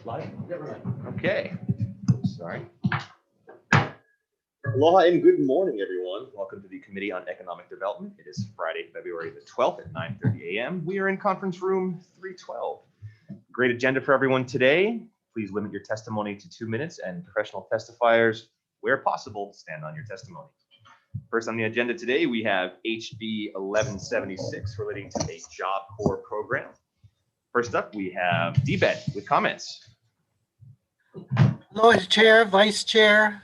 Live? Okay. Sorry. Aloha and good morning, everyone. Welcome to the Committee on Economic Development. It is Friday, February the 12th at 9:30 a.m. We are in conference room 312. Great agenda for everyone today. Please limit your testimony to 2 minutes, and professional testifiers, where possible, stand on your testimony. First on the agenda today, we have HB 1176 relating to a Job Corps program. First up, we have DBED with comments. Hello, Chair, Vice Chair,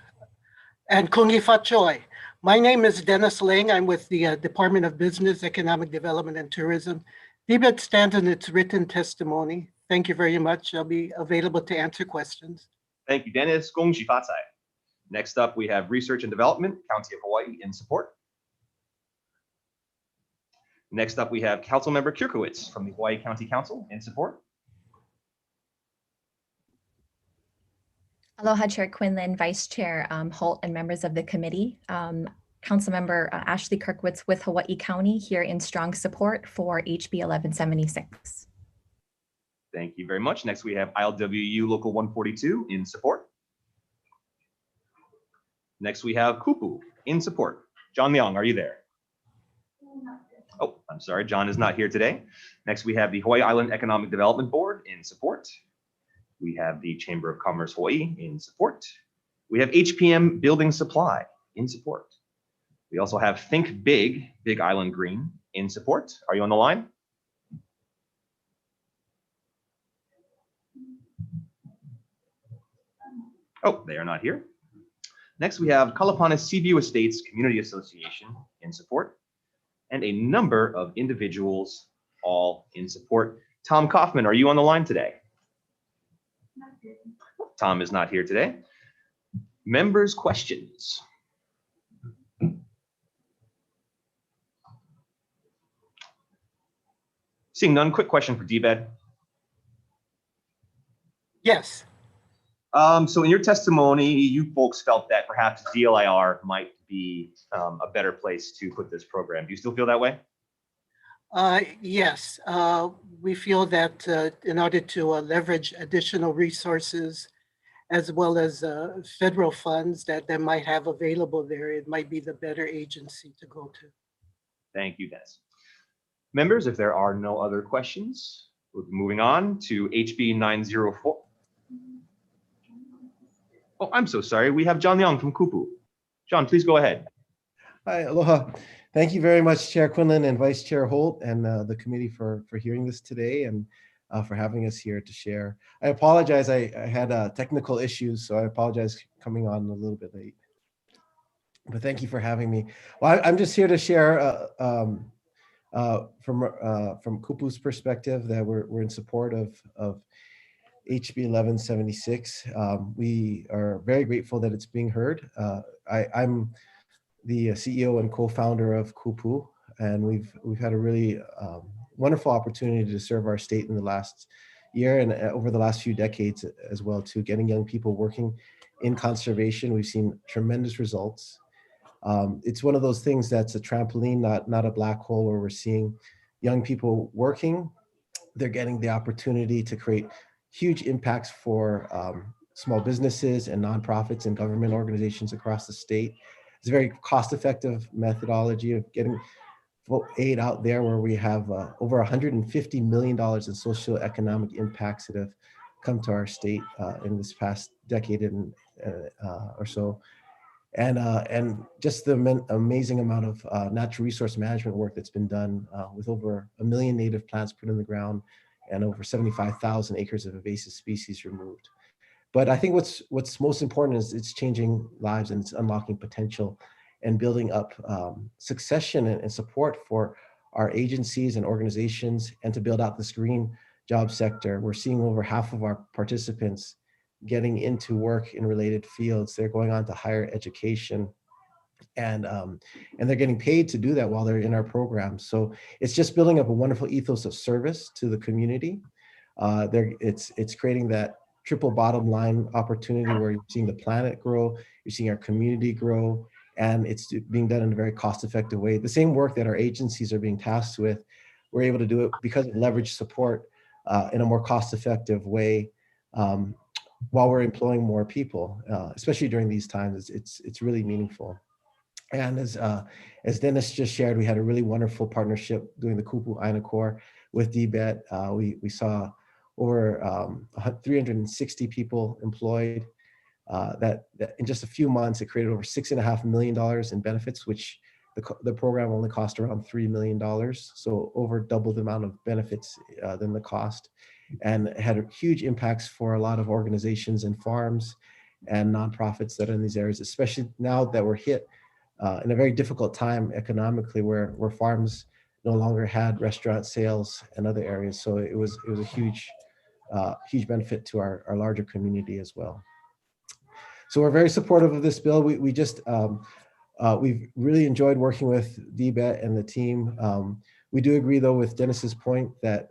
and Kungi Fachoy. My name is Dennis Ling. I'm with the Department of Business, Economic Development, and Tourism. DBED stands in its written testimony. Thank you very much. I'll be available to answer questions. Thank you, Dennis. Gong Shi Fa Cai. Next up, we have Research and Development, County of Hawaii, in support. Next up, we have Councilmember Kierkowitz from the Hawaii County Council in support. Aloha, Chair Quinlan, Vice Chair Holt, and members of the committee. Councilmember Ashley Kirkwitz with Hawaii County here in strong support for HB 1176. Thank you very much. Next, we have ILWU Local 142 in support. Next, we have Kupu in support. John Leong, are you there? Oh, I'm sorry, John is not here today. Next, we have the Hawaii Island Economic Development Board in support. We have the Chamber of Commerce Hawaii in support. We have HPM Building Supply in support. We also have Think Big, Big Island Green in support. Are you on the line? Oh, they are not here. Next, we have Kalapana Seaview Estates Community Association in support, and a number of individuals all in support. Tom Kaufman, are you on the line today? Tom is not here today. Members' questions. Seeing none, quick question for DBED. Yes. So in your testimony, you folks felt that perhaps DLIR might be a better place to put this program. Do you still feel that way? Yes. We feel that in order to leverage additional resources as well as federal funds that they might have available there, it might be the better agency to go to. Thank you, Dennis. Members, if there are no other questions, we'll be moving on to HB 904. Oh, I'm so sorry. We have John Leong from Kupu. John, please go ahead. Hi, aloha. Thank you very much, Chair Quinlan and Vice Chair Holt and the committee for hearing this today and for having us here to share. I apologize. I had technical issues, so I apologize coming on a little bit late. But thank you for having me. Well, I'm just here to share from Kupu's perspective that we're in support of HB 1176. We are very grateful that it's being heard. I'm the CEO and co-founder of Kupu, and we've had a really wonderful opportunity to serve our state in the last year and over the last few decades as well, to getting young people working in conservation. We've seen tremendous results. It's one of those things that's a trampoline, not a black hole, where we're seeing young people working. They're getting the opportunity to create huge impacts for small businesses and nonprofits and government organizations across the state. It's a very cost-effective methodology of getting aid out there, where we have over $150 million in socioeconomic impacts that have come to our state in this past decade or so. And just the amazing amount of natural resource management work that's been done with over 1 million native plants put in the ground and over 75,000 acres of invasive species removed. But I think what's most important is it's changing lives and it's unlocking potential and building up succession and support for our agencies and organizations, and to build out this green job sector. We're seeing over half of our participants getting into work in related fields. They're going on to higher education, and they're getting paid to do that while they're in our program. So it's just building up a wonderful ethos of service to the community. It's creating that triple bottom line opportunity where you're seeing the planet grow, you're seeing our community grow, and it's being done in a very cost-effective way. The same work that our agencies are being tasked with, we're able to do it because of leverage support in a more cost-effective way while we're employing more people, especially during these times. It's really meaningful. And as Dennis just shared, we had a really wonderful partnership doing the Kupu Aina Core with DBET. We saw over 360 people employed. That in just a few months, it created over $6.5 million in benefits, which the program only cost around $3 million. So over double the amount of benefits than the cost, and it had huge impacts for a lot of organizations and farms and nonprofits that are in these areas, especially now that we're hit in a very difficult time economically, where farms no longer had restaurant sales and other areas. So it was a huge benefit to our larger community as well. So we're very supportive of this bill. We've really enjoyed working with DBET and the team. We do agree, though, with Dennis's point that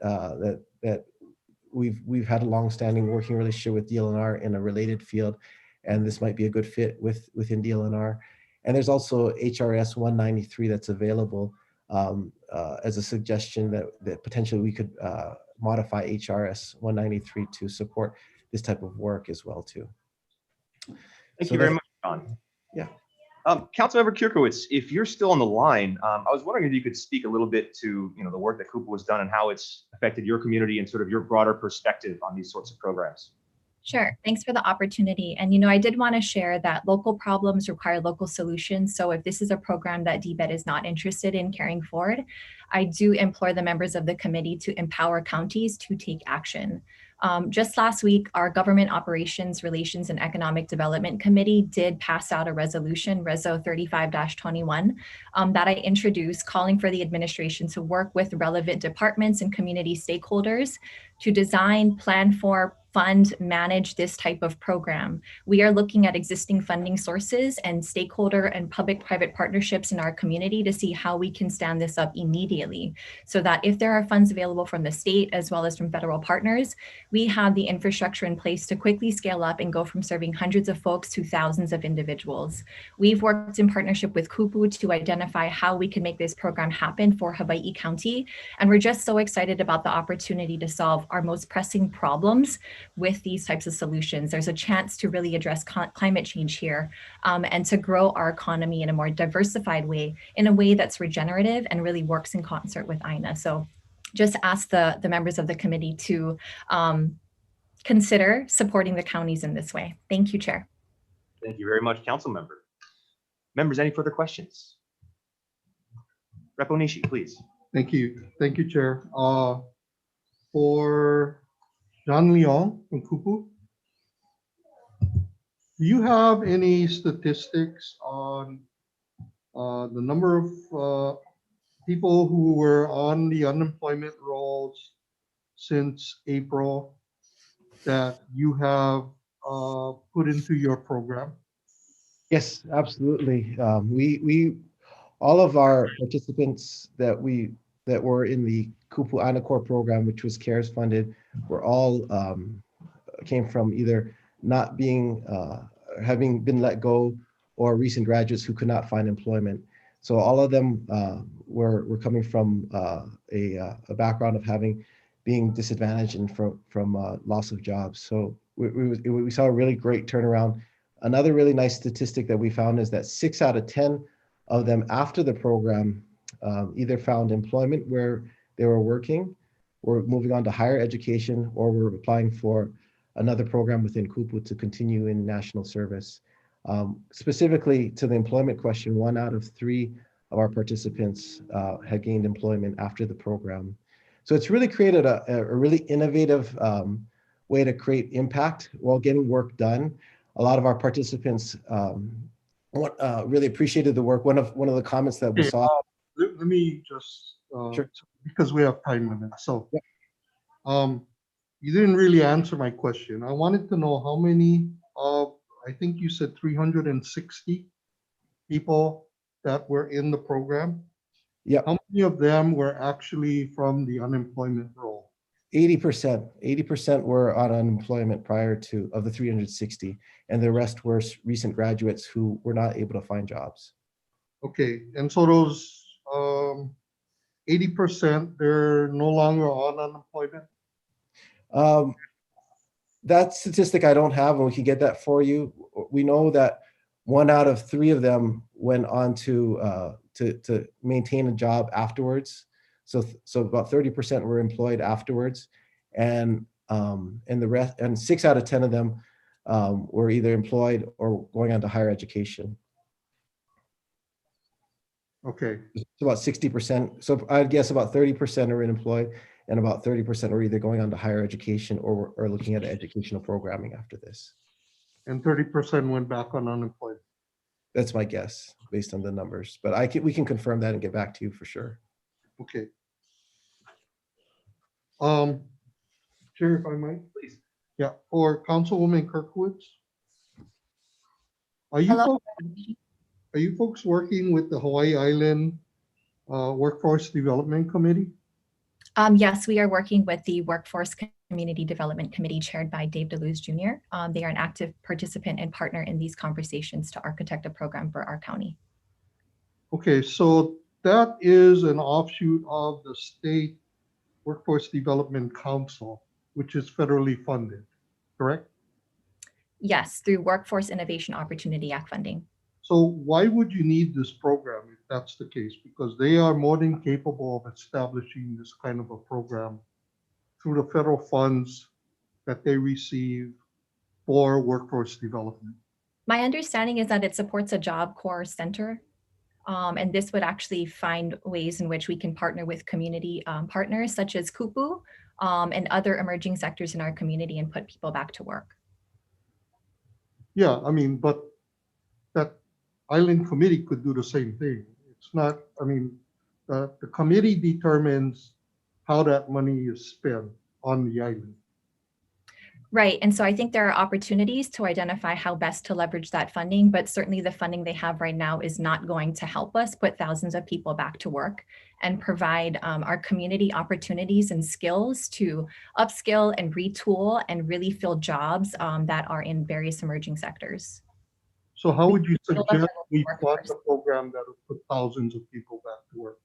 we've had a long-standing working relationship with DLNR in a related field, and this might be a good fit within DLNR. And there's also HRS 193 that's available as a suggestion that potentially we could modify HRS 193 to support this type of work as well too. Thank you very much, John. Yeah. Councilmember Kierkowitz, if you're still on the line, I was wondering if you could speak a little bit to the work that Kupu has done and how it's affected your community and sort of your broader perspective on these sorts of programs. Sure. Thanks for the opportunity. And, I did want to share that local problems require local solutions. So if this is a program that DBET is not interested in carrying forward, I do implore the members of the committee to empower counties to take action. Just last week, our Government Operations, Relations, and Economic Development Committee did pass out a resolution, Reso 35-21, that I introduced, calling for the administration to work with relevant departments and community stakeholders to design, plan for, fund, manage this type of program. We are looking at existing funding sources and stakeholder and public-private partnerships in our community to see how we can stand this up immediately, so that if there are funds available from the state as well as from federal partners, we have the infrastructure in place to quickly scale up and go from serving hundreds of folks to thousands of individuals. We've worked in partnership with Kupu to identify how we can make this program happen for Hawaii County, and we're just so excited about the opportunity to solve our most pressing problems with these types of solutions. There's a chance to really address climate change here and to grow our economy in a more diversified way, in a way that's regenerative and really works in concert with INA. So just ask the members of the committee to consider supporting the counties in this way. Thank you, Chair. Thank you very much, Council Member. Members, any further questions? Rep. Onishi, please. Thank you, Chair. For John Leong from Kupu, do you have any statistics on the number of people who were on the unemployment rolls since April that you have put into your program? Yes, absolutely. We all of our participants that were in the Kupu Aina Core program, which was CARES funded, were all came from either not being having been let go, or recent graduates who could not find employment. So all of them were coming from a background of being disadvantaged and from loss of jobs. So we saw a really great turnaround. Another really nice statistic that we found is that 6 out of 10 of them after the program either found employment where they were working, or moving on to higher education, or were applying for another program within Kupu to continue in national service. Specifically to the employment question, 1 out of 3 of our participants had gained employment after the program. So it's really created a really innovative way to create impact while getting work done. A lot of our participants really appreciated the work. One of the comments that we saw. Let me just, Sure. Because we have time limits. So you didn't really answer my question. I wanted to know how many of, I think you said 360 people that were in the program. Yeah. How many of them were actually from the unemployment roll? 80% were on unemployment prior to, of the 360, and the rest were recent graduates who were not able to find jobs. Okay, and so those 80%, they're no longer on unemployment? That statistic I don't have, and we can get that for you. We know that 1 out of 3 of them went on to maintain a job afterwards. So about 30% were employed afterwards, and the rest, and 6 out of 10 of them were either employed or going on to higher education. Okay, It's about 60%. So I'd guess about 30% are unemployed, and about 30% are either going on to higher education or looking at educational programming after this. and 30% went back on unemployed. That's my guess based on the numbers, but we can confirm that and get back to you for sure. Okay. Chair, if I might? Please. Yeah, for Councilwoman Kirkwood. Are you Hello. folks, are you folks working with the Hawaii Island Workforce Development Committee? Yes, we are working with the Workforce Community Development Committee chaired by Dave DeLuz Jr. They are an active participant and partner in these conversations to architect a program for our county. Okay, so that is an offshoot of the State Workforce Development Council, which is federally funded, correct? Yes, through Workforce Innovation Opportunity Act funding. So why would you need this program if that's the case? Because they are more than capable of establishing this kind of a program through the federal funds that they receive for workforce development. My understanding is that it supports a Job Corps center. And this would actually find ways in which we can partner with community partners such as Kupu and other emerging sectors in our community and put people back to work. Yeah, I mean, but that island committee could do the same thing. It's not, I mean, the committee determines how that money is spent on the island. Right. And so I think there are opportunities to identify how best to leverage that funding, but certainly the funding they have right now is not going to help us put thousands of people back to work and provide our community opportunities and skills to upskill and retool and really fill jobs that are in various emerging sectors. So how would you It'll suggest leverage we workforce. fund a program that will put thousands of people back to work?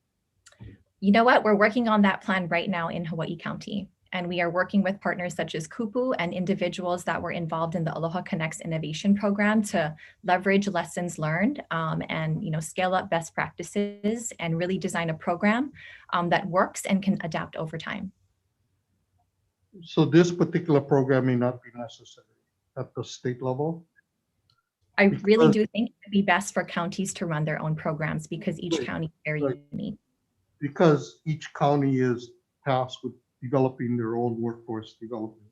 You know what? We're working on that plan right now in Hawaii County. And we are working with partners such as Kupu and individuals that were involved in the Aloha Connects Innovation Program to leverage lessons learned and scale up best practices and really design a program that works and can adapt over time. So this particular program may not be necessary at the state level? I really Because- do think it would be best for counties to run their own programs because each Right, county is very right. unique. Because each county is tasked with developing their own workforce development.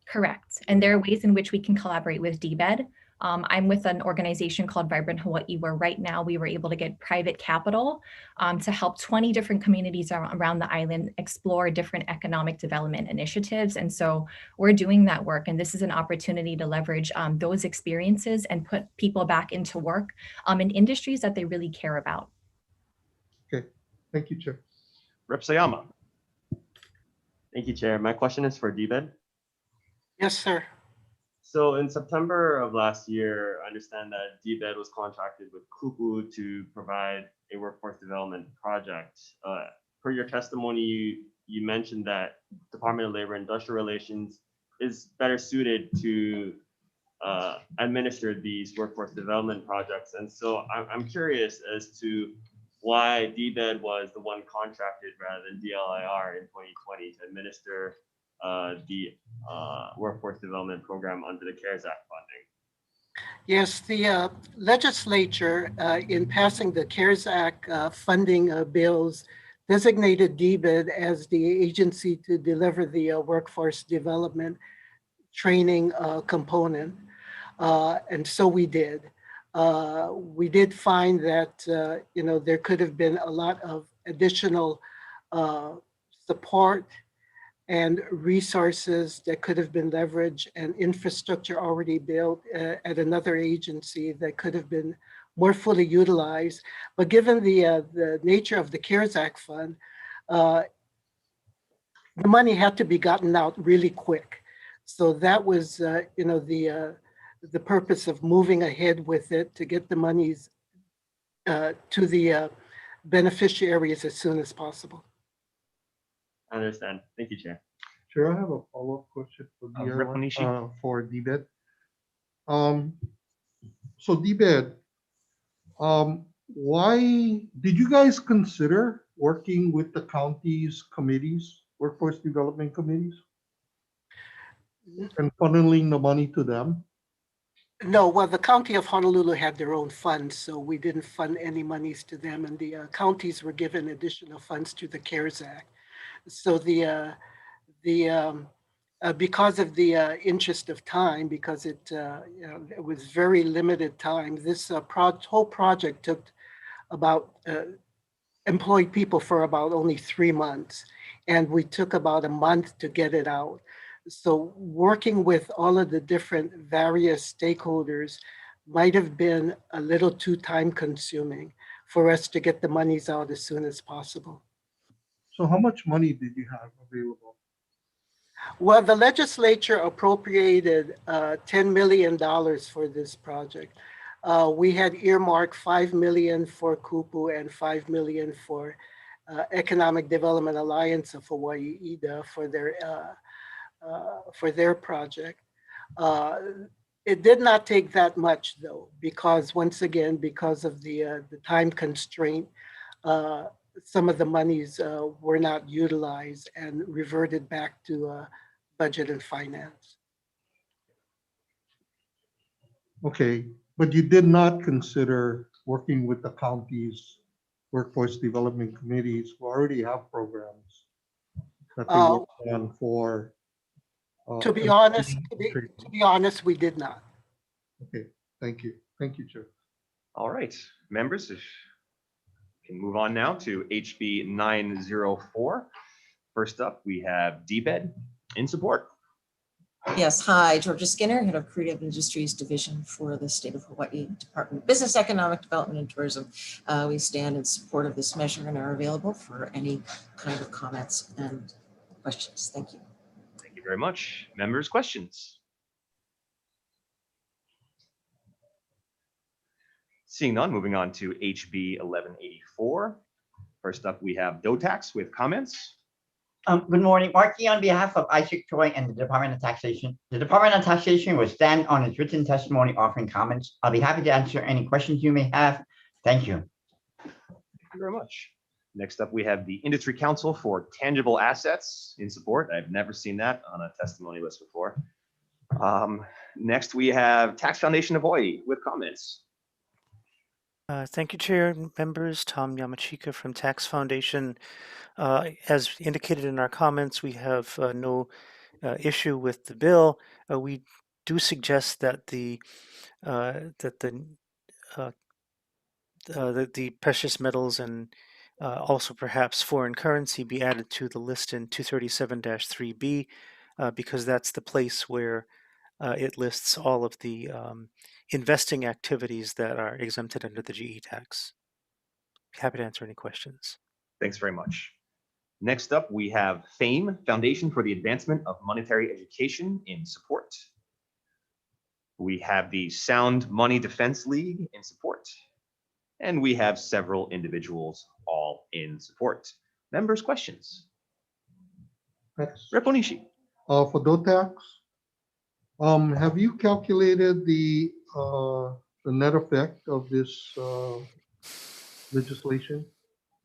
Correct. And there are ways in which we can collaborate with DBED. I'm with an organization called Vibrant Hawaii, where right now we were able to get private capital to help 20 different communities around the island explore different economic development initiatives. And so we're doing that work. And this is an opportunity to leverage those experiences and put people back into work in industries that they really care about. Okay, thank you, Chair. Rep. Sayama. Thank you, Chair. My question is for DBED. Yes, sir. So in September of last year, I understand that DBED was contracted with Kupu to provide a workforce development project. Per your testimony, you mentioned that Department of Labor and Industrial Relations is better suited to administer these workforce development projects. And so I'm curious as to why DBED was the one contracted rather than DLIR in 2020 to administer the workforce development program under the CARES Act funding. Yes, the legislature, in passing the CARES Act funding bills, designated DBED as the agency to deliver the workforce development training component. And so we did. We did find that, there could have been a lot of additional support and resources that could have been leveraged and infrastructure already built at another agency that could have been more fully utilized. But given the nature of the CARES Act fund, the money had to be gotten out really quick. So that was, the purpose of moving ahead with it to get the monies to the beneficiaries as soon as possible. I understand. Thank you, Chair. Chair, I have a follow-up question for Rep. Onishi? for DBED. So DBED, why did you guys consider working with the county's committees, workforce development committees, and funneling the money to them? No, well, the County of Honolulu had their own funds, so we didn't fund any monies to them, and the counties were given additional funds through the CARES Act. So because of the interest of time, because it was very limited time, this whole project took about employed people for about only 3 months, and we took about a month to get it out. So working with all of the different various stakeholders might have been a little too time consuming for us to get the monies out as soon as possible. So how much money did you have available? Well, the legislature appropriated $10 million for this project. We had earmarked $5 million for Kupu and $5 million for Economic Development Alliance of Hawaii, EDA, for their project. It did not take that much though, because once again, because of the time constraint, some of the monies were not utilized and reverted back to budget and finance. Okay, but you did not consider working with the county's workforce development committees who already have programs that they work on for. To be honest, we did not. Okay, thank you. Thank you, Chair. All right, members, if we can move on now to HB 904. First up, we have DBED in support. Yes, hi, Georgia Skinner, Head of Creative Industries Division for the State of Hawaii Department of Business, Economic Development, and Tourism. We stand in support of this measure and are available for any kind of comments and questions. Thank you. Thank you very much. Members, questions? Seeing none, moving on to HB 1184. First up, we have DOTAX with comments. Good morning, Marky, on behalf of Isaac Choi and the Department of Taxation. The Department of Taxation will stand on its written testimony offering comments. I'll be happy to answer any questions you may have. Thank you. Thank you very much. Next up, we have the Industry Council for Tangible Assets in support. I've never seen that on a testimony list before. Next, we have Tax Foundation of Hawaii with comments. Thank you, Chair and members. Tom Yamachika from Tax Foundation. As indicated in our comments, we have no issue with the bill. We do suggest that the precious metals and also perhaps foreign currency be added to the list in 237-3B because that's the place where it lists all of the investing activities that are exempted under the GE tax. Happy to answer any questions. Thanks very much. Next up, we have FAME, Foundation for the Advancement of Monetary Education in support. We have the Sound Money Defense League in support. And we have several individuals all in support. Members, questions? Next. Rep. Onishi. For DOTAX, have you calculated the net effect of this legislation?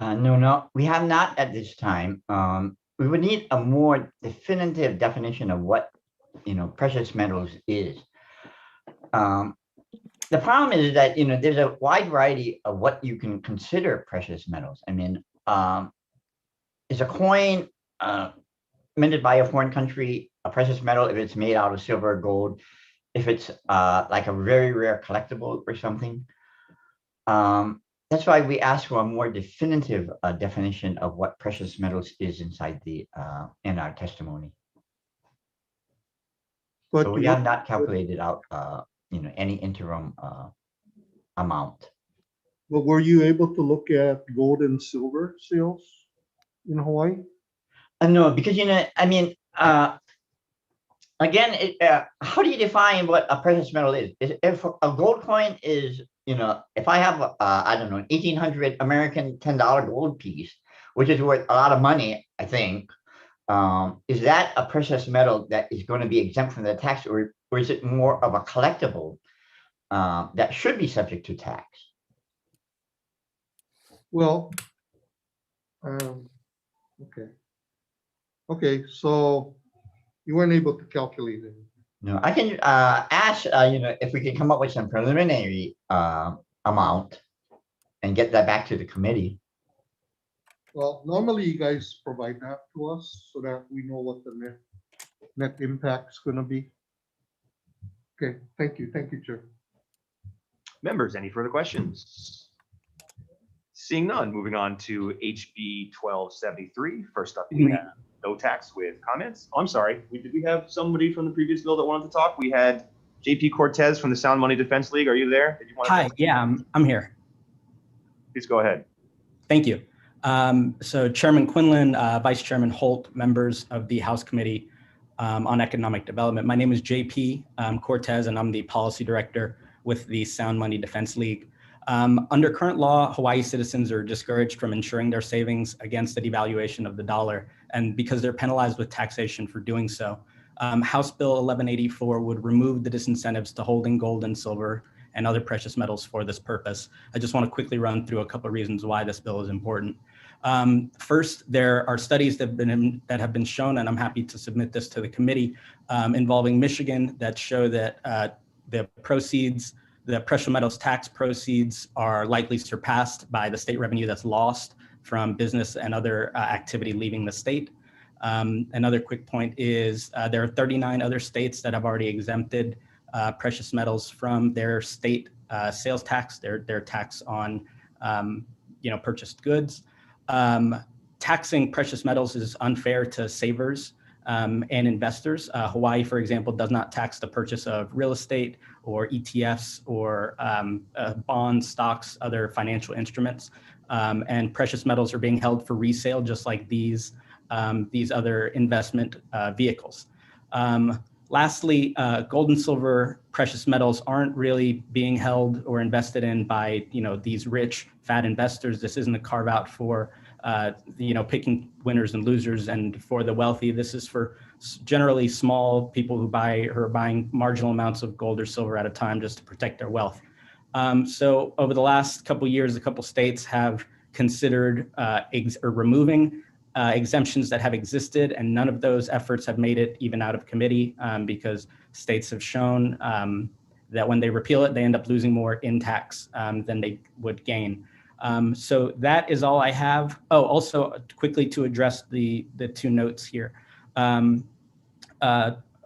No, we have not at this time. We would need a more definitive definition of what, precious metals is. The problem is that, there's a wide variety of what you can consider precious metals. I mean, is a coin minted by a foreign country a precious metal if it's made out of silver or gold, if it's like a very rare collectible or something? That's why we ask for a more definitive definition of what precious metals is inside the in our testimony. But So we have not calculated out any interim amount. But were you able to look at gold and silver sales in Hawaii? No, because again, how do you define what a precious metal is? If a gold coin is, if I have, I don't know, 1800 American $10 gold piece, which is worth a lot of money, I think, is that a precious metal that is going to be exempt from the tax, or is it more of a collectible that should be subject to tax? Well, okay. Okay, so you weren't able to calculate it. No, I can ask, if we can come up with some preliminary amount and get that back to the committee. Well, normally you guys provide that to us so that we know what the net impact is gonna be. Okay, thank you, Chair. Members, any further questions? Seeing none, moving on to HB 1273. First up, we have no tax with comments. I'm sorry, did we have somebody from the previous bill that wanted to talk? We had JP Cortez from the Sound Money Defense League. Are you there? Did you want to Hi, yeah, I'm here. Please go ahead. Thank you. So Chairman Quinlan, Vice Chairman Holt, members of the House Committee on Economic Development. My name is JP Cortez, and I'm the Policy Director with the Sound Money Defense League. Under current law, Hawaii citizens are discouraged from insuring their savings against the devaluation of the dollar, and because they're penalized with taxation for doing so. House Bill 1184 would remove the disincentives to holding gold and silver and other precious metals for this purpose. I just want to quickly run through a couple of reasons why this bill is important. First, there are studies that have been shown, and I'm happy to submit this to the committee, involving Michigan that show that the precious metals tax proceeds are likely surpassed by the state revenue that's lost from business and other activity leaving the state. Another quick point is there are 39 other states that have already exempted precious metals from their state sales tax, their tax on purchased goods. Taxing precious metals is unfair to savers and investors. Hawaii, for example, does not tax the purchase of real estate or ETFs or bonds, stocks, other financial instruments. And precious metals are being held for resale, just like these other investment vehicles. Lastly, gold and silver precious metals aren't really being held or invested in by these rich fat investors. This isn't a carve out for picking winners and losers and for the wealthy. This is for generally small people who are buying marginal amounts of gold or silver at a time just to protect their wealth. So over the last couple of years, a couple states have considered removing exemptions that have existed, and none of those efforts have made it even out of committee because states have shown that when they repeal it, they end up losing more in tax than they would gain. So that is all I have. Oh, also quickly to address the two notes here.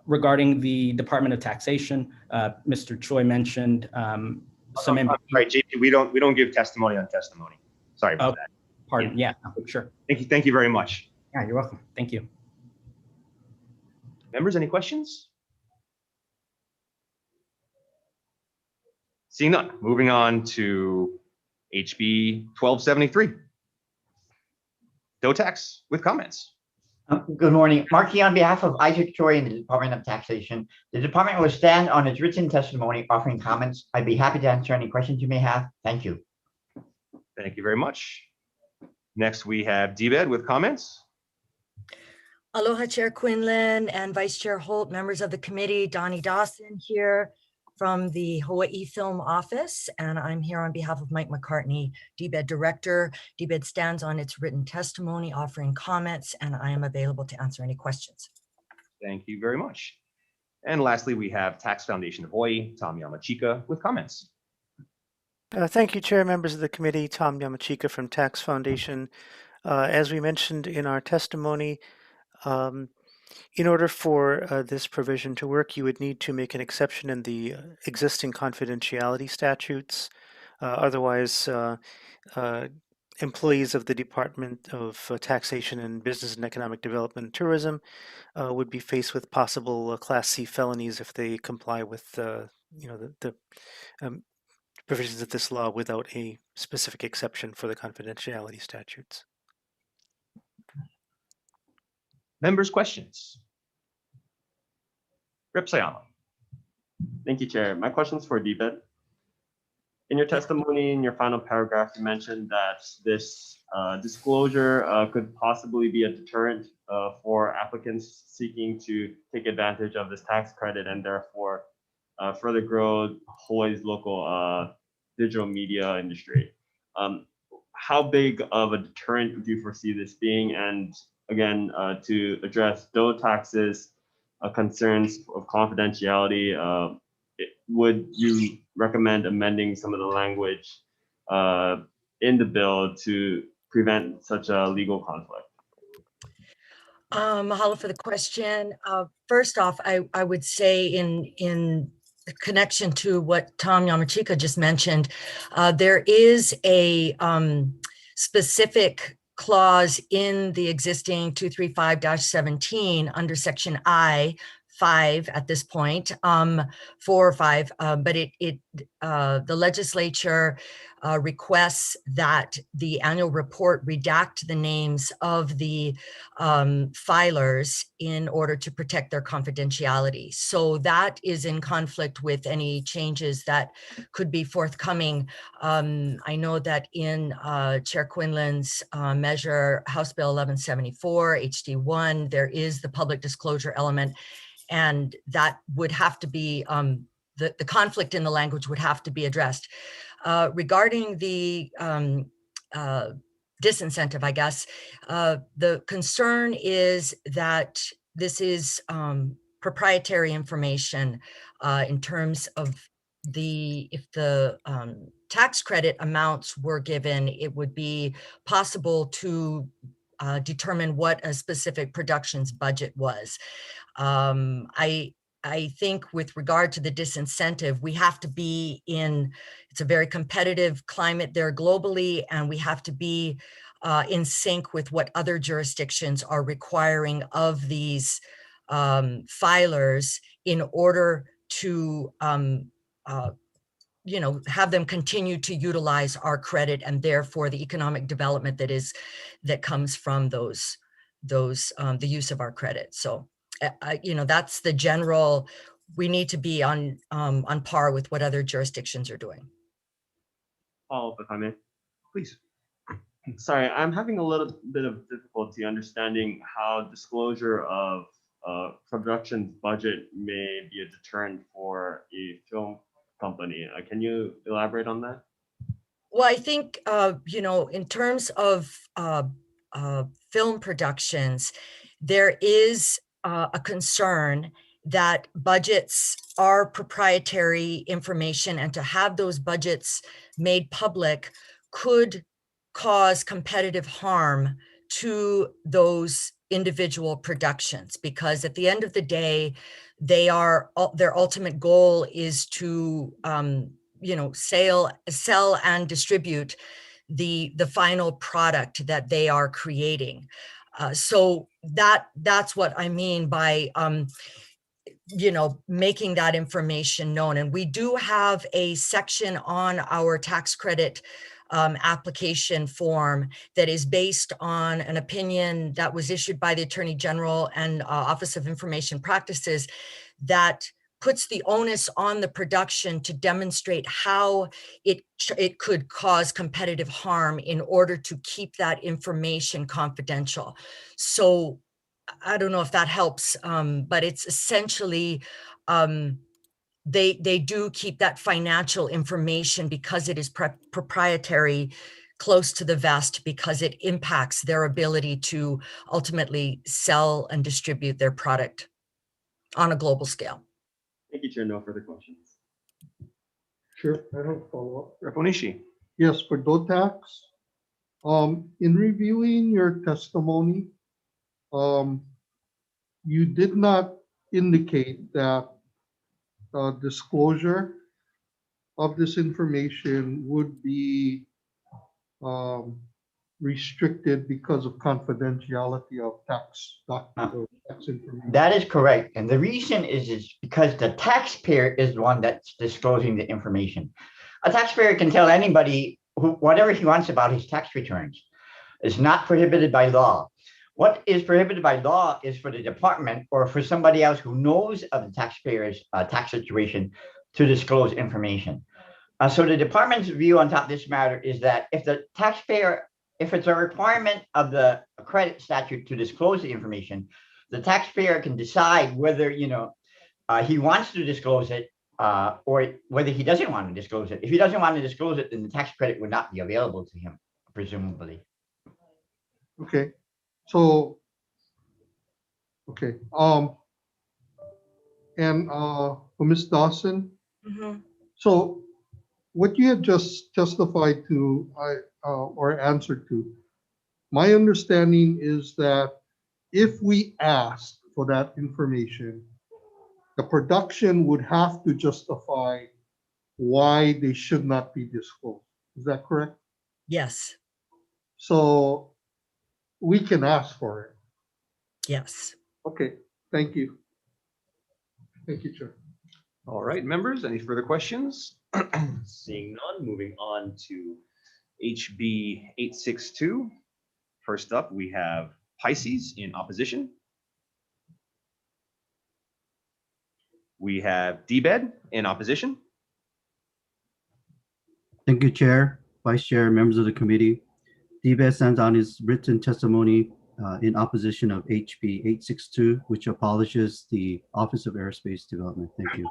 Regarding the Department of Taxation, Mr. Choi mentioned some. Right, JP, we don't give testimony on testimony. Sorry about that. Pardon. Yeah, sure. Thank you very much. Yeah, you're welcome. Thank you. Members, any questions? Seeing none, moving on to HB 1273. No tax with comments. Good morning. Marky, on behalf of Isaac Choi and the Department of Taxation, the department will stand on its written testimony offering comments. I'd be happy to answer any questions you may have. Thank you. Thank you very much. Next, we have DBED with comments. Aloha, Chair Quinlan and Vice Chair Holt, members of the committee. Donnie Dawson here from the Hawaii Film Office, and I'm here on behalf of Mike McCartney, DBED Director. DBED stands on its written testimony offering comments, and I am available to answer any questions. Thank you very much. And lastly, we have Tax Foundation of Hawaii, Tom Yamachika with comments. Thank you, Chair, members of the committee. Tom Yamachika from Tax Foundation. As we mentioned in our testimony, in order for this provision to work, you would need to make an exception in the existing confidentiality statutes. Otherwise, employees of the Department of Taxation and Business and Economic Development and Tourism would be faced with possible Class C felonies if they comply with the provisions of this law without a specific exception for the confidentiality statutes. Members' questions? Rep Sayama. Thank you, Chair. My question's for DBED. In your testimony, in your final paragraph, you mentioned that this disclosure could possibly be a deterrent for applicants seeking to take advantage of this tax credit and therefore further grow Hawaii's local digital media industry. How big of a deterrent do you foresee this being? And again, to address DOE-Tax's concerns of confidentiality, would you recommend amending some of the language in the bill to prevent such a legal conflict? Mahalo for the question. First off, I would say in connection to what Tom Yamachika just mentioned, there is a specific clause in the existing 235-17 under section I-5 at this point, 4 or 5, but the legislature requests that the annual report redact the names of the filers in order to protect their confidentiality. So that is in conflict with any changes that could be forthcoming. I know that in Chair Quinlan's measure, House Bill 1174, HD1, there is the public disclosure element, and that would have to be, the conflict in the language would have to be addressed. Regarding the disincentive, I guess, the concern is that this is proprietary information in terms of if the tax credit amounts were given, it would be possible to determine what a specific production's budget was. I think with regard to the disincentive, we have to be it's a very competitive climate there globally, and we have to be in sync with what other jurisdictions are requiring of these filers in order to have them continue to utilize our credit, and therefore the economic development that comes from the use of our credit. So that's the general, we need to be on par with what other jurisdictions are doing. Follow up, if I may. Please. Sorry, I'm having a little bit of difficulty understanding how disclosure of production budget may be a deterrent for a film company. Can you elaborate on that? Well, I think, in terms of film productions, there is a concern that budgets are proprietary information, and to have those budgets made public could cause competitive harm to those individual productions, because at the end of the day, their ultimate goal is to sell and distribute the final product that they are creating. So that's what I mean by making that information known. And we do have a section on our tax credit application form that is based on an opinion that was issued by the Attorney General and Office of Information Practices that puts the onus on the production to demonstrate how it could cause competitive harm in order to keep that information confidential. So I don't know if that helps, but it's essentially, they do keep that financial information because it is proprietary close to the vest, because it impacts their ability to ultimately sell and distribute their product on a global scale. Thank you, Chair. No further questions. Sure, I have a follow-up. Rep. Onishi. Yes, for DOE-Tax, in reviewing your testimony, you did not indicate that disclosure of this information would be restricted because of confidentiality of tax documents or tax information. That is correct. And the reason is because the taxpayer is the one that's disclosing the information. A taxpayer can tell anybody whatever he wants about his tax returns. It's not prohibited by law. What is prohibited by law is for the department or for somebody else who knows of the taxpayer's tax situation to disclose information. So the department's view on top of this matter is that if the taxpayer, if it's a requirement of the credit statute to disclose the information, the taxpayer can decide whether, he wants to disclose it or whether he doesn't want to disclose it. If he doesn't want to disclose it, then the tax credit would not be available to him, presumably. Okay, so, okay, and for Ms. Dawson, Mhm. so what you had just justified to, or answered to, my understanding is that if we ask for that information, the production would have to justify why they should not be disclosed. Is that correct? Yes, So we can ask for it. yes. Okay, thank you. Thank you, Chair. All right, members, any further questions? Seeing none, moving on to HB 862. First up, we have Pisces in opposition. We have DBED in opposition. Thank you, Chair, Vice Chair, members of the committee. DBED sends on his written testimony in opposition of HB 862, which abolishes the Office of Aerospace Development. Thank you.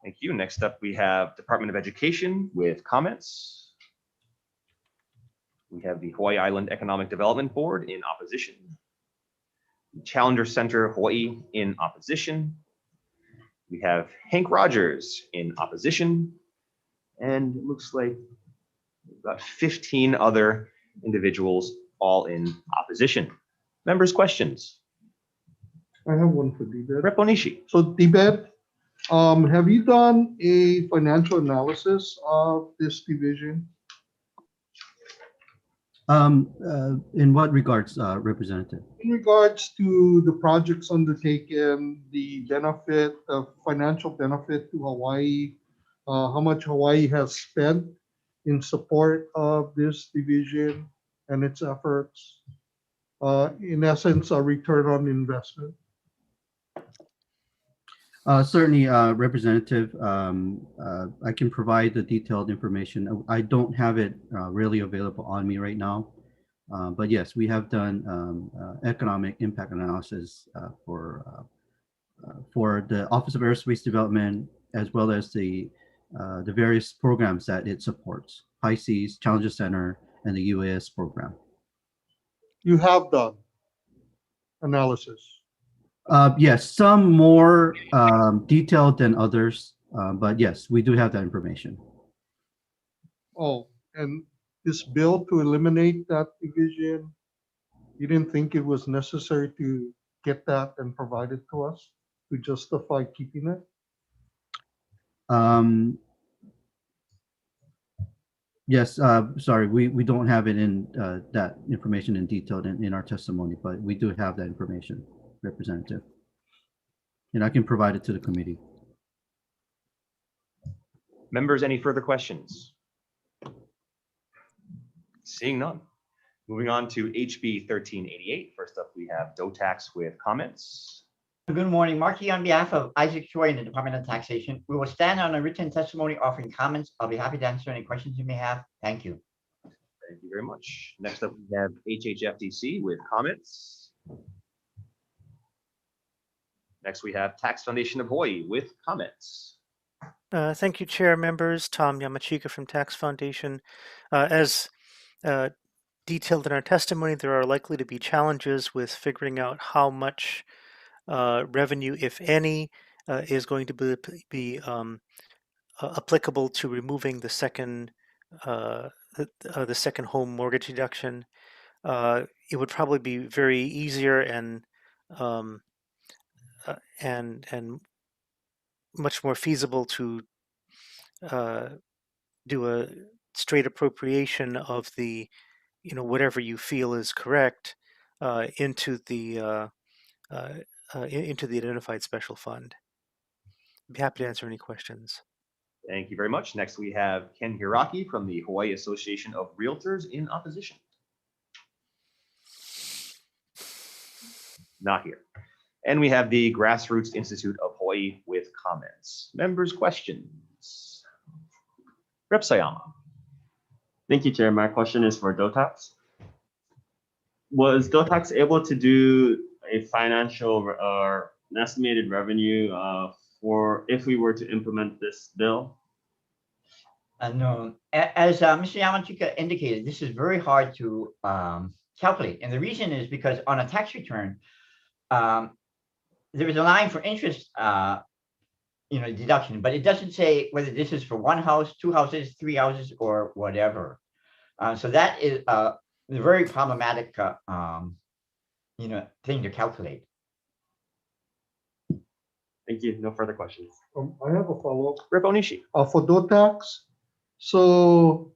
Thank you. Next up, we have Department of Education with comments. We have the Hawaii Island Economic Development Board in opposition. Challenger Center Hawaii in opposition. We have Hank Rogers in opposition. And it looks like we've got 15 other individuals all in opposition. Members, questions? I have one for DBED. Rep. Onishi. So DBED, have you done a financial analysis of this division? In what regards, Representative? In regards to the projects undertaken, the benefit, the financial benefit to Hawaii, how much Hawaii has spent in support of this division and its efforts. In essence, a return on investment. Certainly, Representative, I can provide the detailed information. I don't have it really available on me right now. But yes, we have done economic impact analysis for the Office of Aerospace Development, as well as the various programs that it supports, Pisces, Challenger Center, and the UAS program. You have done analysis. Yes, some more detailed than others, but yes, we do have that information. Oh, and this bill to eliminate that division, you didn't think it was necessary to get that and provide it to us to justify keeping it? Yes, sorry, we don't have it in that information in detail in our testimony, but we do have that information, Representative. And I can provide it to the committee. Members, any further questions? Seeing none. Moving on to HB 1388. First up, we have DOTAX with comments. Good morning, Mark Yee on behalf of Isaac Choi in the Department of Taxation. We will stand on a written testimony offering comments. I'll be happy to answer any questions you may have. Thank you. Thank you very much. Next up, we have HHFTC with comments. Next, we have Tax Foundation of Hawaii with comments. Thank you, Chair, members. Tom Yamachika from Tax Foundation. As detailed in our testimony, there are likely to be challenges with figuring out how much revenue, if any, is going to be applicable to removing the second home mortgage deduction. It would probably be very easier and much more feasible to do a straight appropriation of the, whatever you feel is correct into the identified special fund. I'd be happy to answer any questions. Thank you very much. Next, we have Ken Hiraki from the Hawaii Association of Realtors in opposition. Not here. And we have the Grassroots Institute of Hawaii with comments. Members' questions. Rep. Sayama. Thank you, Chair. My question is for DOTAX. Was DOTAX able to do a financial or an estimated revenue for if we were to implement this bill? No, as Mr. Yamachika indicated, this is very hard to calculate. And the reason is because on a tax return, there is a line for interest, deduction, but it doesn't say whether this is for one house, two houses, three houses, or whatever. So that is a very problematic, thing to calculate. Thank you. No further questions. I have a follow-up. Rep. Onishi. For DOTAX. So,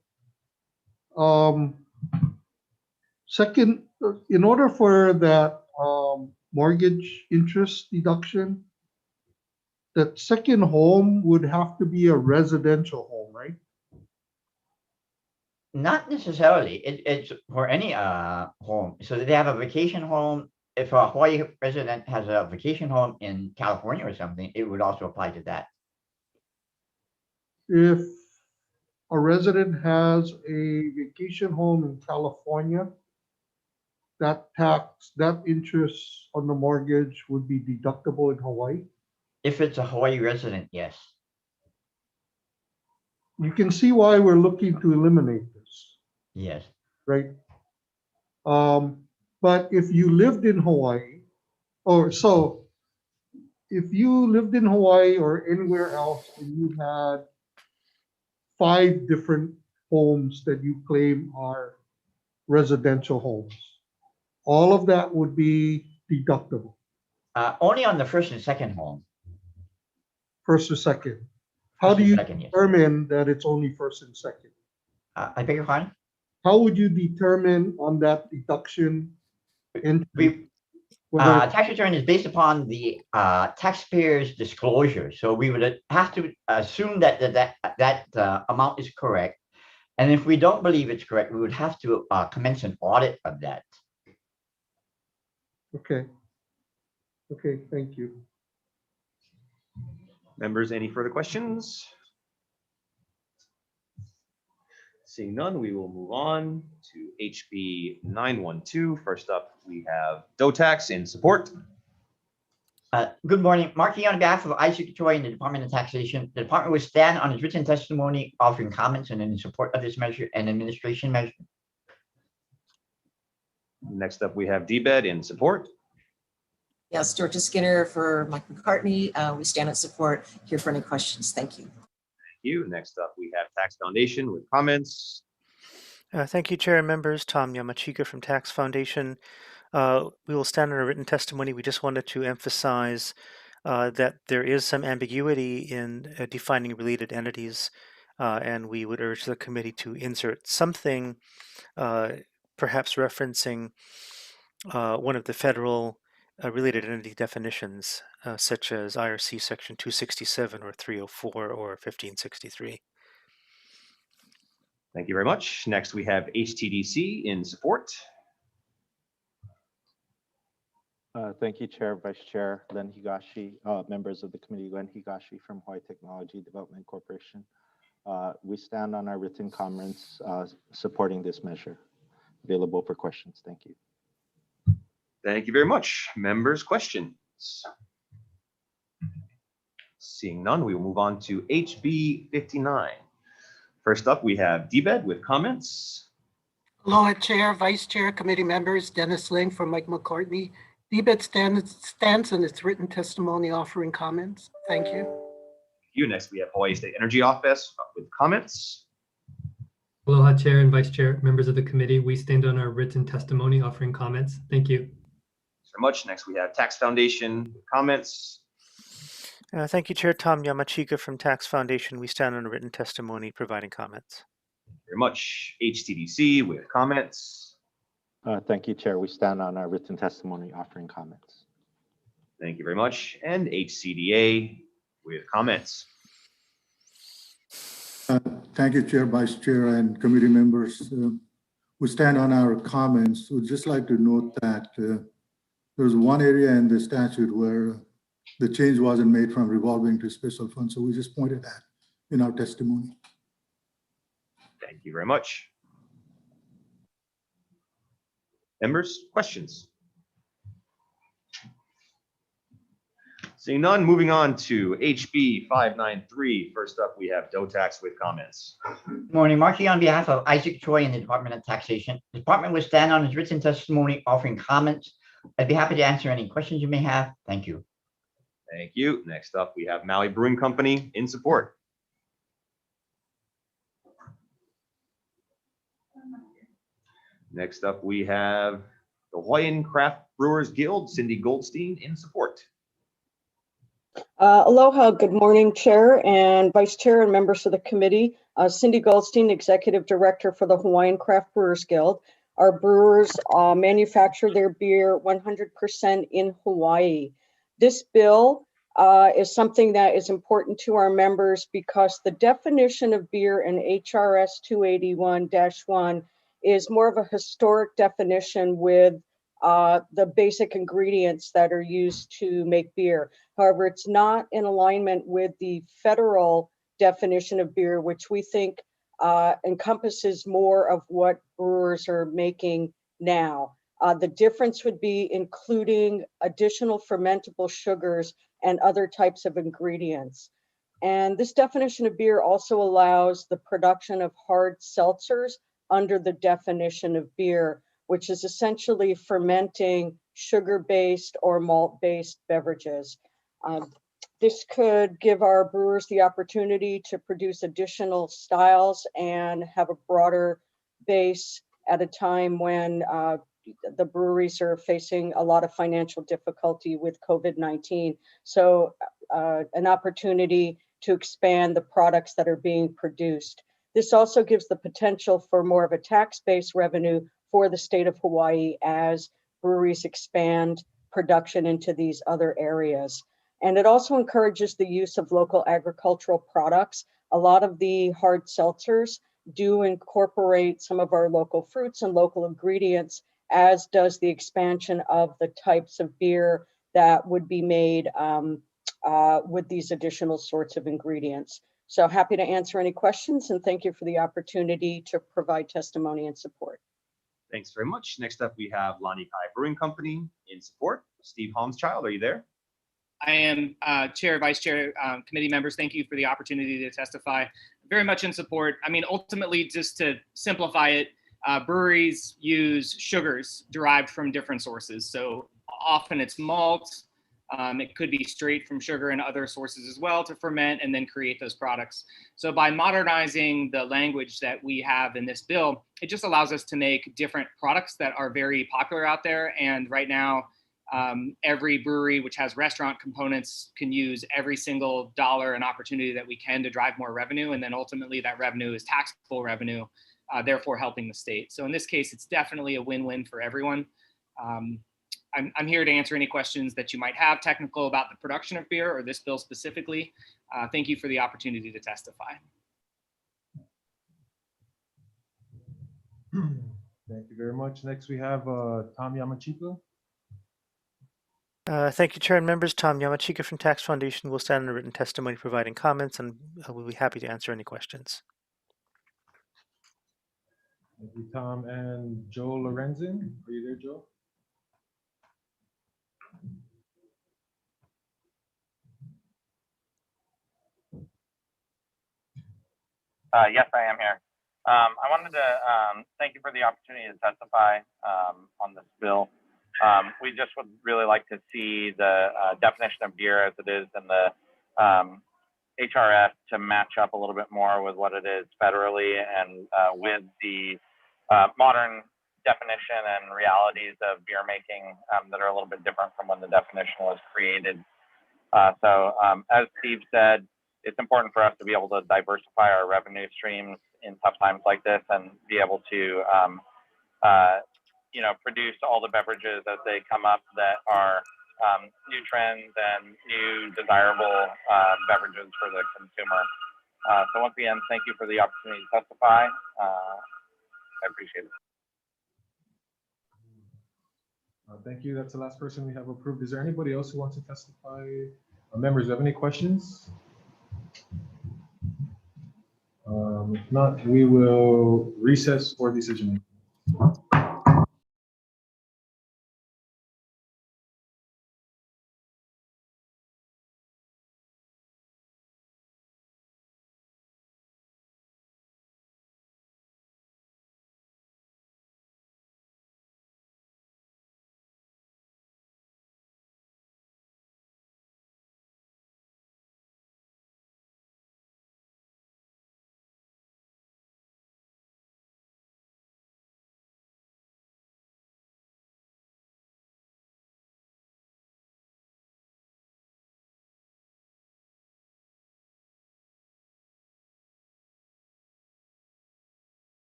second, in order for that mortgage interest deduction, that second home would have to be a residential home, right? Not necessarily. It's for any home. So they have a vacation home. If a Hawaii resident has a vacation home in California or something, it would also apply to that. If a resident has a vacation home in California, that interest on the mortgage would be deductible in Hawaii. If it's a Hawaii resident, yes. You can see why we're looking to eliminate this, Yes. right? But if you lived in Hawaii, if you lived in Hawaii or anywhere else and you had 5 different homes that you claim are residential homes, all of that would be deductible. Only on the first and second home. First or second. How First do and you second, yes. determine that it's only first and second? I beg your pardon? How would you determine on that deduction entry We, whether tax return is based upon the taxpayer's disclosure. So we would have to assume that amount is correct. And if we don't believe it's correct, we would have to commence an audit of that. Okay. Okay, thank you. Members, any further questions? Seeing none, we will move on to HB 912. First up, we have DOTAX in support. Good morning. Marking on behalf of Isaac Choi and the Department of Taxation, the department will stand on its written testimony offering comments and in support of this measure and administration measure. Next up, we have DBED in support. Yes, Georgia Skinner for Mike McCartney. We stand in support. Here for any questions. Thank you. Thank you. Next up, we have Tax Foundation with comments. Thank you, Chair and members. Tom Yamachika from Tax Foundation. We will stand on a written testimony. We just wanted to emphasize that there is some ambiguity in defining related entities, and we would urge the committee to insert something, perhaps referencing one of the federal related entity definitions, such as IRC Section 267 or 304 or 1563. Thank you very much. Next, we have HTDC in support. Thank you, Chair, Vice Chair Len Higashi, members of the committee, Len Higashi from Hawaii Technology Development Corporation. We stand on our written comments supporting this measure. Available for questions. Thank you. Thank you very much. Members, questions? Seeing none, we will move on to HB 59. First up, we have DBED with comments. Aloha, Chair, Vice Chair, committee members, Dennis Ling from Mike McCartney. DBED stands in its written testimony offering comments. Thank you. Thank you. Next, we have Hawaii State Energy Office with comments. Aloha, Chair and Vice Chair, members of the committee. We stand on our written testimony offering comments. Thank you. Thanks very much. Next, we have Tax Foundation with comments. Thank you, Chair. Tom Yamachika from Tax Foundation. We stand on a written testimony providing comments. Thank you very much. HTDC with comments. Thank you, Chair. We stand on our written testimony offering comments. Thank you very much. And HCDA with comments. Thank you, Chair, Vice Chair, and committee members. We stand on our comments. We'd just like to note that there's one area in the statute where the change wasn't made from revolving to special fund. So we just pointed that in our testimony. Thank you very much. Members, questions? Seeing none, moving on to HB 593. First up, we have DOTAX with comments. Good morning, Marcy, on behalf of Isaac Choi and the Department of Taxation. The department will stand on its written testimony offering comments. I'd be happy to answer any questions you may have. Thank you. Thank you. Next up, we have Maui Brewing Company in support. Next up, we have the Hawaiian Craft Brewers Guild, Cindy Goldstein in support. Aloha, good morning, Chair and Vice Chair and members of the committee. Cindy Goldstein, Executive Director for the Hawaiian Craft Brewers Guild. Our brewers manufacture their beer 100% in Hawaii. This bill is something that is important to our members because the definition of beer in HRS 281-1 is more of a historic definition with the basic ingredients that are used to make beer. However, it's not in alignment with the federal definition of beer, which we think encompasses more of what brewers are making now. The difference would be including additional fermentable sugars and other types of ingredients. And this definition of beer also allows the production of hard seltzers under the definition of beer, which is essentially fermenting sugar-based or malt-based beverages. This could give our brewers the opportunity to produce additional styles and have a broader base at a time when the breweries are facing a lot of financial difficulty with COVID-19. So an opportunity to expand the products that are being produced. This also gives the potential for more of a tax-based revenue for the state of Hawaii as breweries expand production into these other areas. And it also encourages the use of local agricultural products. A lot of the hard seltzers do incorporate some of our local fruits and local ingredients, as does the expansion of the types of beer that would be made with these additional sorts of ingredients. So happy to answer any questions, and thank you for the opportunity to provide testimony and support. Thanks very much. Next up, we have Lani Kai Brewing Company in support. Steve Holmeschild, are you there? I am Chair, Vice Chair, committee members. Thank you for the opportunity to testify. Very much in support. I mean, ultimately, just to simplify it, breweries use sugars derived from different sources. So often it's malt. It could be straight from sugar and other sources as well to ferment and then create those products. So by modernizing the language that we have in this bill, it just allows us to make different products that are very popular out there. And right now, every brewery which has restaurant components can use every single dollar and opportunity that we can to drive more revenue. And then ultimately that revenue is taxable revenue, therefore helping the state. So in this case, it's definitely a win-win for everyone. I'm here to answer any questions that you might have technical about the production of beer or this bill specifically. Thank you for the opportunity to testify. Thank you very much. Next, we have Tom Yamachika. Thank you, Chair and members. Tom Yamachika from Tax Foundation will stand in a written testimony providing comments, and we'll be happy to answer any questions. Thank you, Tom. And Joe Lorenzen, are you there, Joe? Yes, I am here. I wanted to thank you for the opportunity to testify on this bill. We just would really like to see the definition of beer as it is in the HRS to match up a little bit more with what it is federally and with the modern definition and realities of beer making that are a little bit different from when the definition was created. So as Steve said, it's important for us to be able to diversify our revenue streams in tough times like this and be able to produce all the beverages as they come up that are new trends and new desirable beverages for the consumer. So once again, thank you for the opportunity to testify. I appreciate it. Thank you. That's the last person we have approved. Is there anybody else who wants to testify? Members, do you have any questions? If not, we will recess for decision making.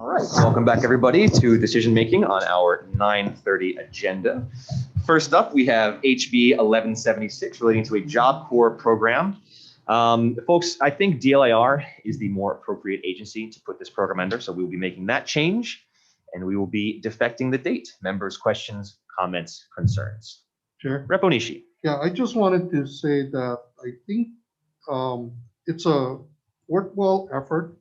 All right, welcome back everybody to decision making on our 9:30 agenda. First up, we have HB 1176 relating to a Job Corps program. Folks, I think DLIR is the more appropriate agency to put this program under, so we will be making that change and we will be defecting the date. Members, questions, comments, concerns? Chair. Rep. Onishi. Yeah, I just wanted to say that I think it's a worthwhile effort,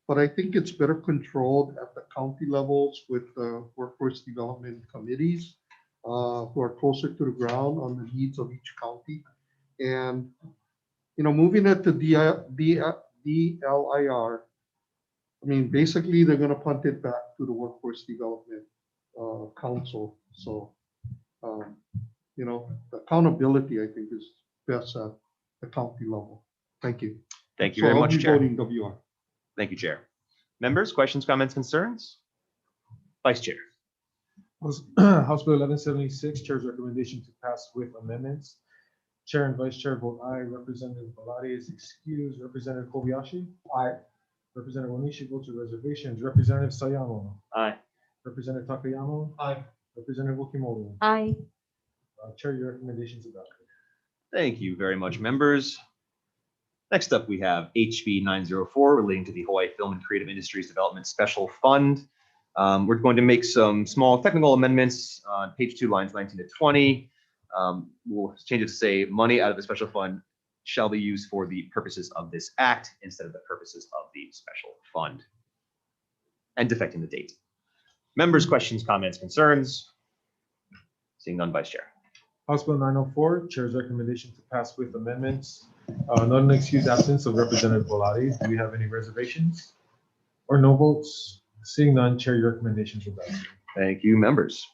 but I think it's better controlled at the county levels with the workforce development committees who are closer to the ground on the needs of each county. And, you know, moving it to DLIR, I mean, basically they're going to punt it back to the workforce development council. So, you know, the accountability, I think, is best at the county level. Thank you. Thank you So very I'll much, be Chair. voting WR. Thank you, Chair. Members, questions, comments, concerns? Vice Chair. House Bill 1176, Chair's recommendation to pass with amendments. Chair and Vice Chair vote aye. Representative Belatti is excused. Representative Kobayashi? Aye. Representative Onishi votes with reservations. Representative Sayamo? Aye. Representative Takayama? Aye. Representative Okimoto? Aye. Chair, your recommendation is adopted. Thank you very much, members. Next up, we have HB 904 relating to the Hawaii Film and Creative Industries Development Special Fund. We're going to make some small technical amendments on page 2, lines 19 to 20. We'll change it to say money out of the special fund shall be used for the purposes of this act instead of the purposes of the special fund. And defecting the date. Members, questions, comments, concerns? Seeing none, Vice Chair. House Bill 904, Chair's recommendation to pass with amendments. Not an excused absence of Representative Belatti. Do we have any reservations or no votes? Seeing none, Chair, your recommendation is adopted. Thank you, members.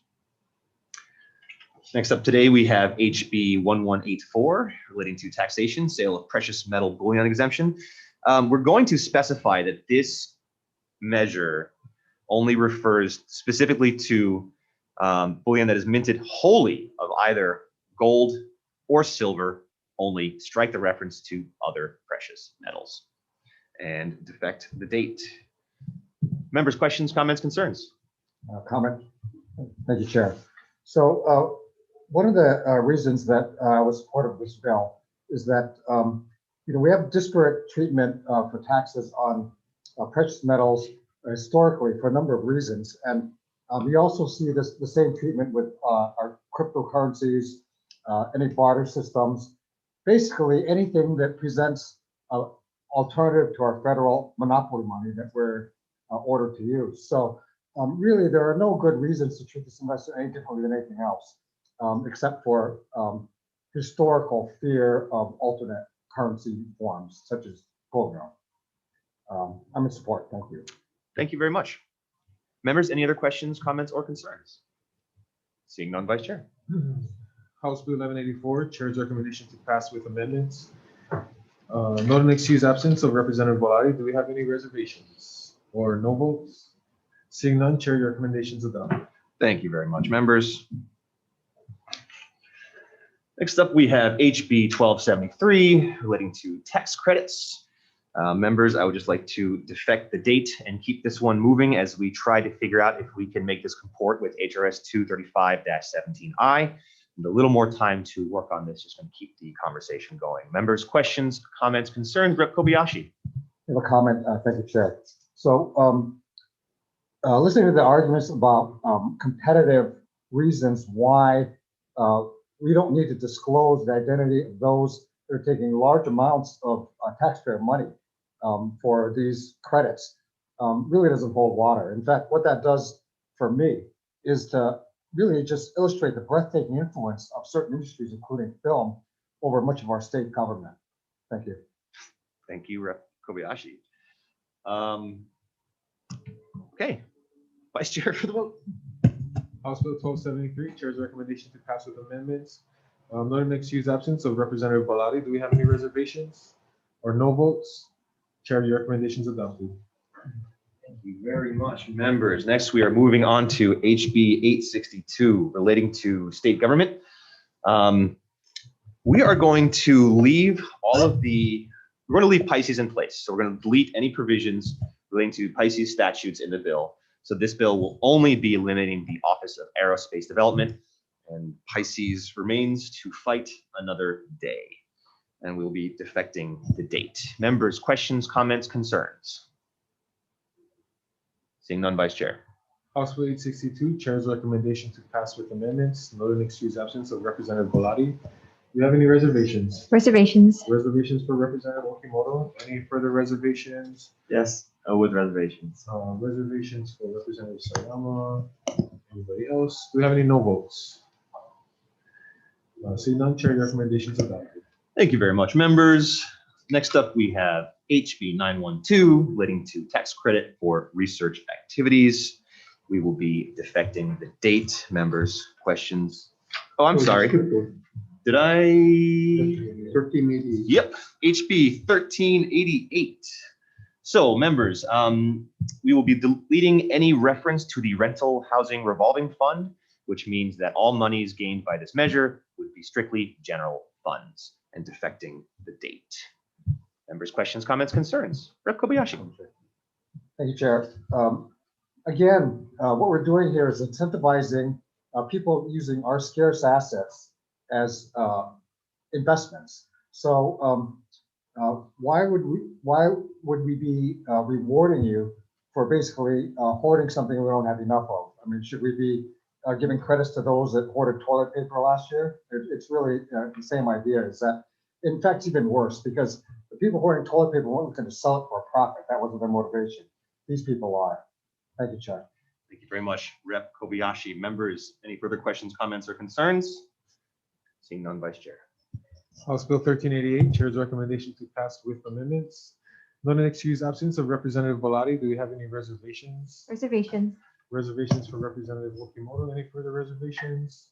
Next up today, we have HB 1184 relating to taxation, sale of precious metal bullion exemption. We're going to specify that this measure only refers specifically to bullion that is minted wholly of either gold or silver only. Strike the reference to other precious metals and defect the date. Members, questions, comments, concerns? Comment. Thank you, Chair. So one of the reasons that I was supportive of this bill is that we have disparate treatment for taxes on precious metals historically for a number of reasons, and we also see the same treatment with our cryptocurrencies, any barter systems, basically anything that presents an alternative to our federal monopoly money that we're ordered to use. So really, there are no good reasons to treat this investor any differently than anything else, except for historical fear of alternate currency forms, such as bullion. I'm in support. Thank you. Thank you very much. Members, any other questions, comments, or concerns? Seeing none, Vice Chair. House Bill 1184, Chair's recommendation to pass with amendments. Not an excused absence of Representative Belatti. Do we have any reservations or no votes? Seeing none, Chair, your recommendation is adopted. Thank you very much, members. Next up, we have HB 1273 relating to tax credits. Members, I would just like to defect the date and keep this one moving as we try to figure out if we can make this comport with HRS 235-17I. And a little more time to work on this, just going to keep the conversation going. Members, questions, comments, concerns? Rep. Kobayashi. I have a comment. Thank you, Chair. So listening to the arguments about competitive reasons why we don't need to disclose the identity of those that are taking large amounts of taxpayer money for these credits really doesn't hold water. In fact, what that does for me is to really just illustrate the breathtaking influence of certain industries, including film, over much of our state government. Thank you. Thank you, Rep. Kobayashi. Okay, Vice Chair for the vote. House Bill 1273, Chair's recommendation to pass with amendments. Not an excused absence of Representative Belatti. Do we have any reservations or no votes? Chair, your recommendation is adopted. Thank you very much, members. Next, we are moving on to HB 862 relating to state government. We are going to leave we're going to leave Pisces in place. So we're going to delete any provisions relating to Pisces statutes in the bill. So this bill will only be eliminating the Office of Aerospace Development, and Pisces remains to fight another day. And we'll be defecting the date. Members, questions, comments, concerns? Seeing none, Vice Chair. House Bill 862, Chair's recommendation to pass with amendments. Not an excused absence of Representative Belatti. Do you have any reservations? Reservations. Reservations for Representative Okimoto. Any further reservations? Yes, with reservations. Reservations for Representative Sayama. Anybody else? Do we have any no votes? Seeing none, Chair, your recommendation is adopted. Thank you very much, members. Next up, we have HB 912 relating to tax credit for research activities. We will be defecting the date. Members, questions? Oh, I'm sorry. Did I? 1388. Yep, HB 1388. So members, we will be deleting any reference to the rental housing revolving fund, which means that all monies gained by this measure would be strictly general funds and defecting the date. Members, questions, comments, concerns? Rep. Kobayashi. Thank you, Chair. Again, what we're doing here is incentivizing people using our scarce assets as investments. So why would we be rewarding you for basically hoarding something we don't have enough of? I mean, should we be giving credits to those that hoarded toilet paper last year? It's really the same idea. Is that, in fact, it's even worse, because the people hoarding toilet paper weren't going to sell it for a profit. That wasn't their motivation. These people are. Thank you, Chair. Thank you very much, Rep. Kobayashi. Members, any further questions, comments, or concerns? Seeing none, Vice Chair. House Bill 1388, Chair's recommendation to pass with amendments. Not an excused absence of Representative Bellotti. Do we have any reservations? Reservations. Reservations for Representative Okimoto. Any further reservations?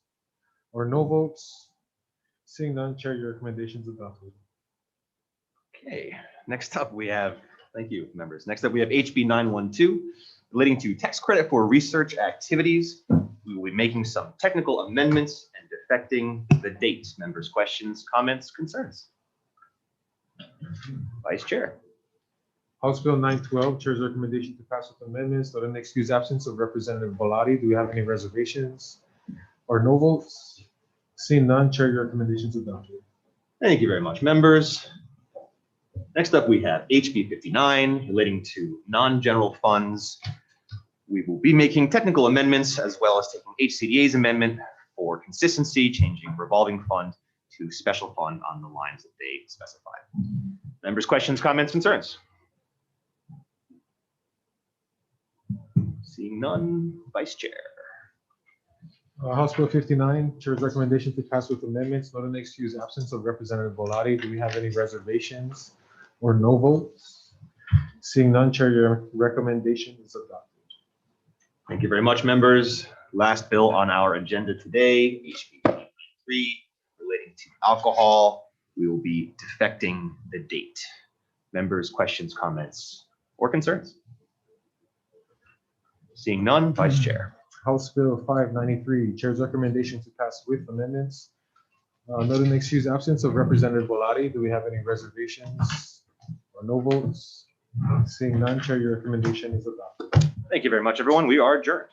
Or no votes? Seeing none, Chair, your recommendation is adopted. Okay, next up we have, thank you, members. Next up we have HB 912, relating to tax credit for research activities. We will be making some technical amendments and defecting the date. Members, questions, comments, concerns? Vice Chair. House Bill 912, Chair's recommendation to pass with amendments. Not an excused absence of Representative Bellotti. Do we have any reservations or no votes? Seeing none, Chair, your recommendation is adopted. Thank you very much, members. Next up, we have HB 59, relating to non-general funds. We will be making technical amendments as well as taking HCDA's amendment for consistency, changing revolving fund to special fund on the lines that they specified. Members, questions, comments, concerns? Seeing none, Vice Chair. House Bill 59, Chair's recommendation to pass with amendments. Not an excused absence of Representative Bellotti. Do we have any reservations or no votes? Seeing none, Chair, your recommendation is adopted. Thank you very much, members. Last bill on our agenda today, HB 3, relating to alcohol. We will be defecting the date. Members, questions, comments, or concerns? Seeing none, Vice Chair. House Bill 593, Chair's recommendation to pass with amendments. Not an excused absence of Representative Bellotti. Do we have any reservations or no votes? Seeing none, Chair, your recommendation is adopted. Thank you very much, everyone. We are adjourned.